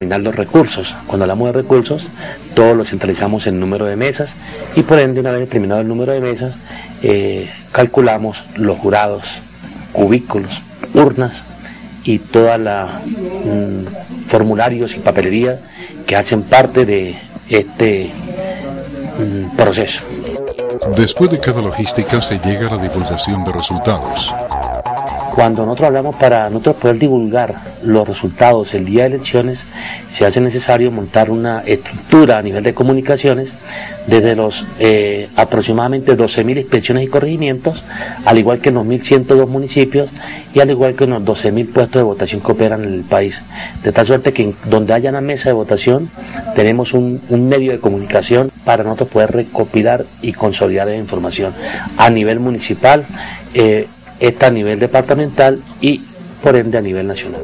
Los recursos. Cuando hablamos de recursos, todos lo centralizamos en número de mesas y por ende, una vez determinado el número de mesas, calculamos los jurados, cubículos, urnas y toda la formularios y papelería que hacen parte de este proceso. Después de cada logística se llega a la divulgación de resultados. Cuando nosotros hablamos, para nosotros poder divulgar los resultados el día de elecciones, se hace necesario montar una estructura a nivel de comunicaciones desde los aproximadamente 12.000 inspecciones y corregimientos, al igual que en los 1.102 municipios y al igual que en los 12.000 puestos de votación que operan en el país. De tal suerte que donde haya una mesa de votación tenemos un medio de comunicación para nosotros poder recopilar y consolidar la información a nivel municipal, a nivel departamental y por ende a nivel nacional.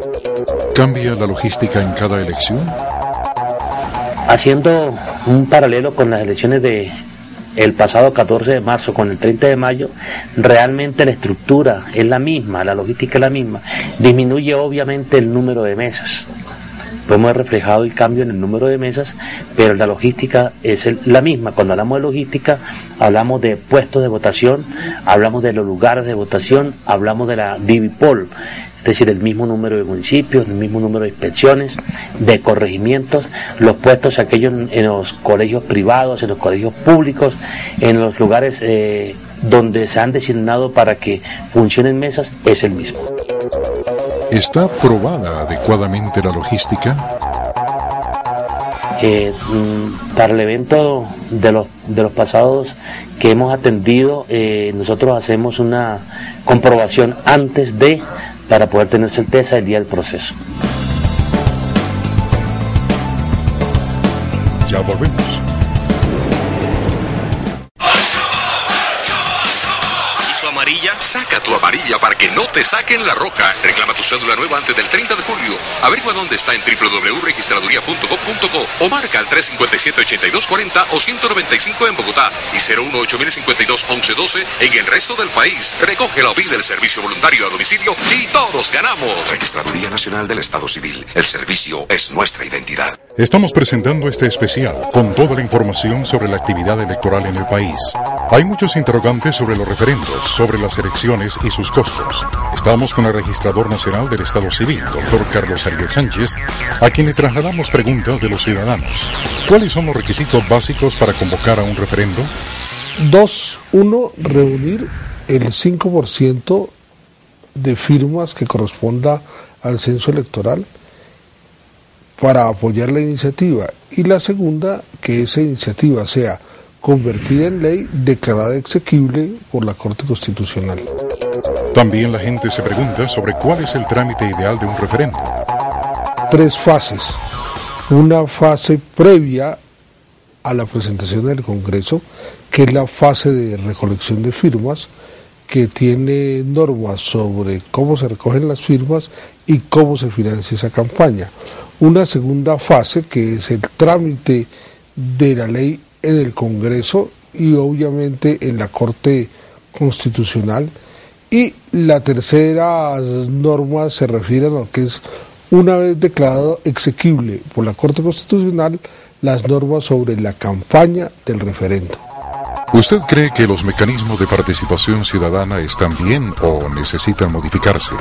¿Cambia la logística en cada elección? Haciendo un paralelo con las elecciones de el pasado 14 de marzo con el 30 de mayo, realmente la estructura es la misma, la logística es la misma. Disminuye obviamente el número de mesas. Podemos ver reflejado el cambio en el número de mesas, pero la logística es la misma. Cuando hablamos de logística, hablamos de puestos de votación, hablamos de los lugares de votación, hablamos de la Divipol, es decir, el mismo número de municipios, el mismo número de inspecciones, de corregimientos, los puestos aquellos en los colegios privados, en los colegios públicos, en los lugares donde se han designado para que funcionen mesas, es el mismo. ¿Está probada adecuadamente la logística? Para el evento de los pasados que hemos atendido, nosotros hacemos una comprobación antes de, para poder tener certeza del día del proceso. Ya volvemos. Amarilla. Saca tu amarilla para que no te saquen la roja. Reclama tu cédula nueva antes del 30 de julio. Averigua dónde está en www.registraduría.gov.co o marca al 357-8240 o 195 en Bogotá y 018-052-1112 en el resto del país. Recoge la pide del servicio voluntario a domicilio y todos ganamos. Registraduría Nacional del Estado Civil. El servicio es nuestra identidad. Estamos presentando este especial con toda la información sobre la actividad electoral en el país. Hay muchos interrogantes sobre los referendos, sobre las elecciones y sus costos. Estamos con el registrador nacional del Estado Civil, doctor Carlos Ariel Sánchez, a quien le trasladamos preguntas de los ciudadanos. ¿Cuáles son los requisitos básicos para convocar a un referendo? 2. 1. Reunir el 5% de firmas que corresponda al censo electoral para apoyar la iniciativa. Y la segunda, que esa iniciativa sea convertida en ley, declarada exequible por la Corte Constitucional. También la gente se pregunta sobre cuál es el trámite ideal de un referendo. 3 fases. Una fase previa a la presentación del Congreso, que es la fase de recolección de firmas, que tiene normas sobre cómo se recogen las firmas y cómo se financia esa campaña. Una segunda fase, que es el trámite de la ley en el Congreso y obviamente en la Corte Constitucional. Y la tercera norma se refiere a lo que es, una vez declarado exequible por la Corte Constitucional, las normas sobre la campaña del referendo. ¿Usted cree que los mecanismos de participación ciudadana están bien o necesitan modificarse?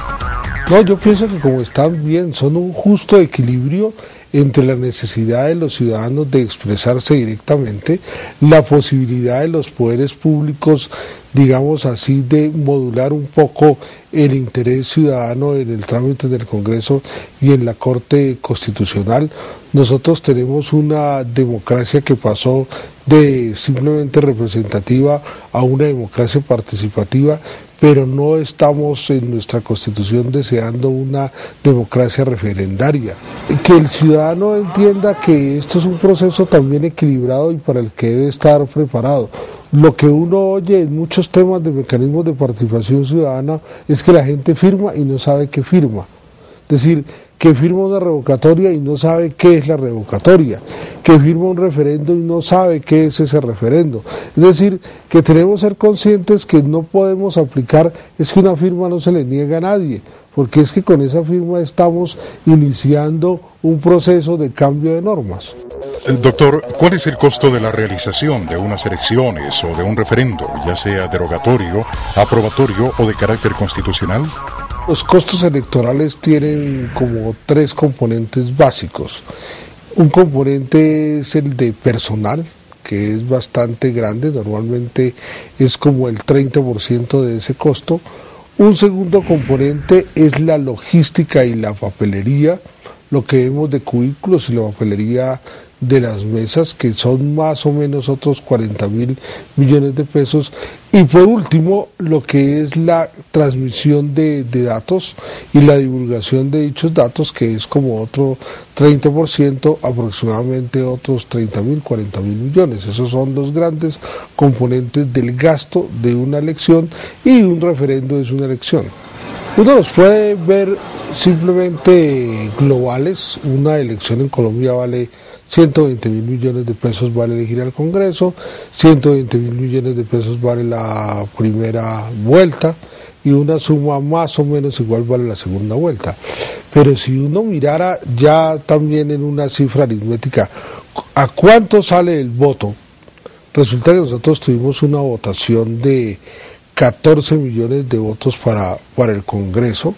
No, yo pienso que como están bien, son un justo equilibrio entre la necesidad de los ciudadanos de expresarse directamente, la posibilidad de los poderes públicos, digamos así, de modular un poco el interés ciudadano en el trámite del Congreso y en la Corte Constitucional. Nosotros tenemos una democracia que pasó de simplemente representativa a una democracia participativa, pero no estamos en nuestra Constitución deseando una democracia referendaria. Que el ciudadano entienda que esto es un proceso también equilibrado y para el que debe estar preparado. Lo que uno oye en muchos temas de mecanismos de participación ciudadana es que la gente firma y no sabe qué firma. Es decir, que firma una revocatoria y no sabe qué es la revocatoria, que firma un referendo y no sabe qué es ese referendo. Es decir, que tenemos que ser conscientes que no podemos aplicar, es que una firma no se le niega a nadie, porque es que con esa firma estamos iniciando un proceso de cambio de normas. Doctor, ¿cuál es el costo de la realización de unas elecciones o de un referendo, ya sea derogatorio, aprobatorio o de carácter constitucional? Los costos electorales tienen como 3 componentes básicos. Un componente es el de personal, que es bastante grande, normalmente es como el 30% de ese costo. Un segundo componente es la logística y la papelería, lo que vemos de cubículos y la papelería de las mesas, que son más o menos otros 40.000 millones de pesos. Y por último, lo que es la transmisión de datos y la divulgación de dichos datos, que es como otro 30%, aproximadamente otros 30.000, 40.000 millones. Esos son los grandes componentes del gasto de una elección, y un referendo es una elección. Uno los puede ver simplemente globales. Una elección en Colombia vale 120.000 millones de pesos, vale elegir al Congreso, 120.000 millones de pesos vale la primera vuelta, y una suma más o menos igual vale la segunda vuelta. Pero si uno mirara ya también en una cifra aritmética, ¿a cuánto sale el voto? Resulta que nosotros tuvimos una votación de 14 millones de votos para el Congreso,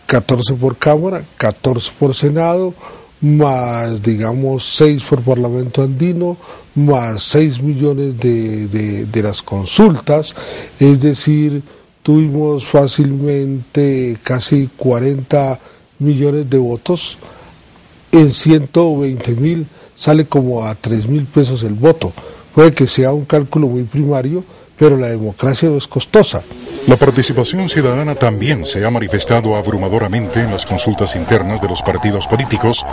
14 por Cámara, 14 por Senado, más digamos 6 por Parlamento Andino, más 6 millones de las consultas, es decir, tuvimos fácilmente casi 40 millones de votos. En 120.000 sale como a 3.000 pesos el voto. Puede que sea un cálculo muy primario, pero la democracia no es costosa. La participación ciudadana también se ha manifestado abrumadoramente en las consultas internas de los partidos políticos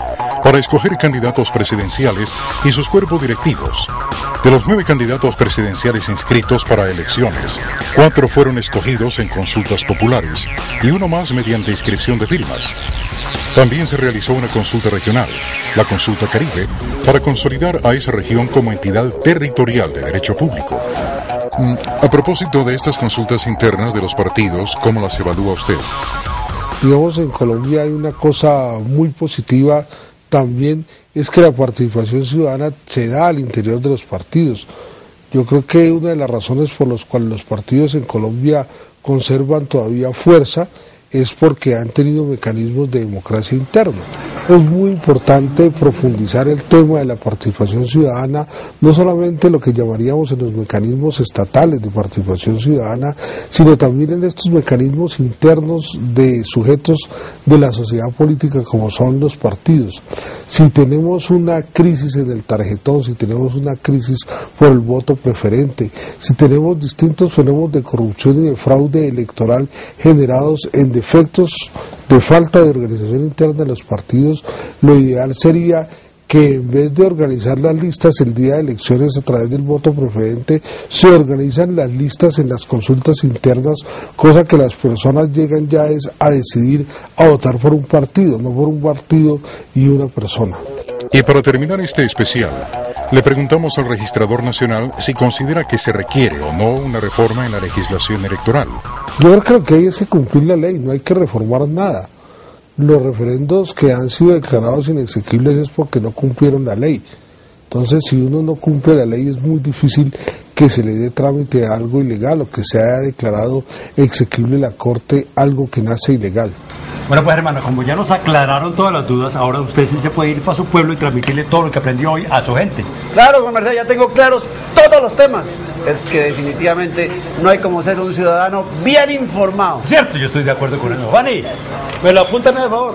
para escoger candidatos presidenciales y sus cuerpos directivos. De los 9 candidatos presidenciales inscritos para elecciones, 4 fueron escogidos en consultas populares y 1 más mediante inscripción de firmas. También se realizó una consulta regional, la Consulta Caribe, para consolidar a esa región como entidad territorial de derecho público. A propósito de estas consultas internas de los partidos, ¿cómo las evalúa usted? Digamos, en Colombia hay una cosa muy positiva también, es que la participación ciudadana se da al interior de los partidos. Yo creo que una de las razones por las cuales los partidos en Colombia conservan todavía fuerza es porque han tenido mecanismos de democracia interna. Es muy importante profundizar el tema de la participación ciudadana, no solamente lo que llamaríamos en los mecanismos estatales de participación ciudadana, sino también en estos mecanismos internos de sujetos de la sociedad política como son los partidos. Si tenemos una crisis en el tarjetón, si tenemos una crisis por el voto preferente, si tenemos distintos fenómenos de corrupción y de fraude electoral generados en defectos de falta de organización interna de los partidos, lo ideal sería que en vez de organizar las listas el día de elecciones a través del voto preferente, se organizan las listas en las consultas internas, cosa que las personas llegan ya es a decidir a votar por un partido, no por un partido y una persona. Y para terminar este especial, le preguntamos al registrador nacional si considera que se requiere o no una reforma en la legislación electoral. Yo creo que hay que cumplir la ley, no hay que reformar nada. Los referendos que han sido declarados inexequibles es porque no cumplieron la ley. Entonces, si uno no cumple la ley, es muy difícil que se le dé trámite a algo ilegal o que se haya declarado exequible la Corte algo que nace ilegal. Bueno, pues hermano, como ya nos aclararon todas las dudas, ahora usted sí se puede ir para su pueblo y transmitirle todo lo que aprendió hoy a su gente. Claro, Juan Merced, ya tengo claros todos los temas. Es que definitivamente no hay como ser un ciudadano bien informado. Cierto, yo estoy de acuerdo con eso. Vani, me lo apúntame, por favor.